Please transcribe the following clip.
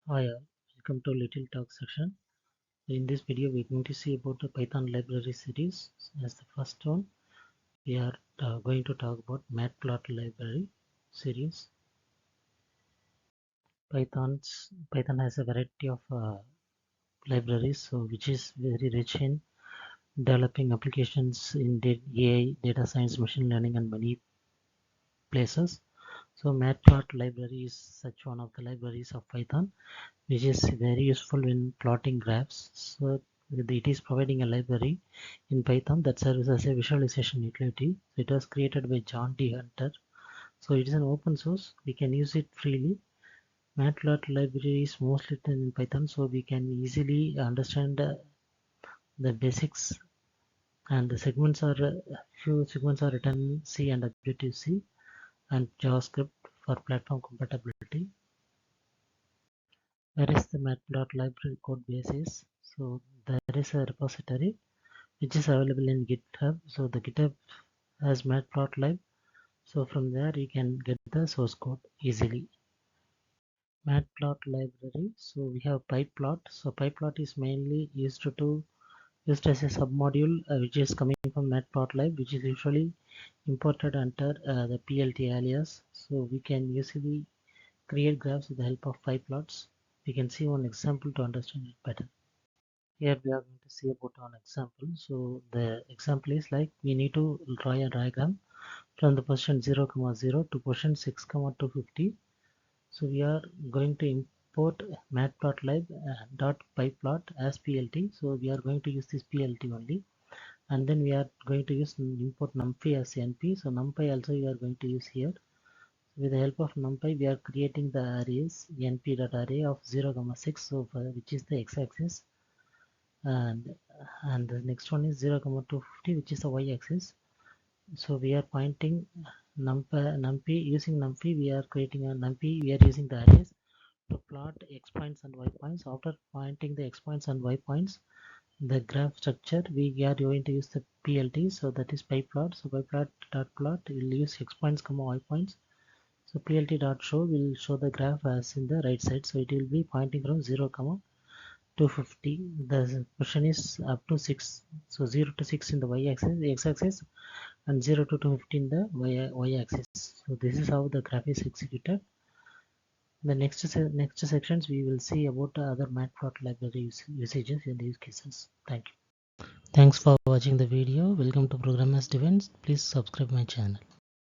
Hi all, welcome to Little Talk section. In this video, we're going to see about the Python library series. As the first one, we are going to talk about Matplot library series. Python has a variety of libraries, so which is very rich in developing applications in AI, data science, machine learning, and many places. So Matplot library is such one of the libraries of Python, which is very useful when plotting graphs. So it is providing a library in Python that serves as a visualization utility. It was created by John D. Hunter. So it is an open source. We can use it freely. Matplot library is mostly written in Python, so we can easily understand the basics. And the segments are few segments are written in C and Objective-C and JavaScript for platform compatibility. Where is the Matplot library code base is? So there is a repository which is available in GitHub. So the GitHub has Matplotlib. So from there you can get the source code easily. Matplot library. So we have PyPlot. So PyPlot is mainly used as a submodule which is coming from Matplotlib, which is usually imported under the PLT alias. So we can easily create graphs with the help of PyPlots. We can see one example to understand it better. Here we are going to see about an example. So the example is like we need to draw a diagram from the position 0, 0 to position 6, 250. So we are going to import matplotlib dot pyplot as PLT. So we are going to use this PLT only, and then we are going to use import numpy as NP. So numpy also we are going to use here. With the help of numpy, we are creating the arrays np.array of 0, 6, so which is the x-axis, and the next one is 0, 250, which is the y-axis. So we are pointing numpy using numpy. We are creating a numpy. We are using the arrays to plot x points and y points. After pointing the x points and y points, the graph structure we are going to use the PLT. So that is pyplot. So pyplot dot plot will use x points comma y points. So PLT dot show will show the graph as in the right side. So it will be pointing from 0, 250. The position is up to 6. So 0 to 6 in the y-axis, the x-axis, and 0 to 250 in the y-axis. So this is how the graph is executed. In the next sections we will see about other matplot library usages in these cases. Thank you. Thanks for watching the video. Welcome to Programmers Defense. Please subscribe my channel.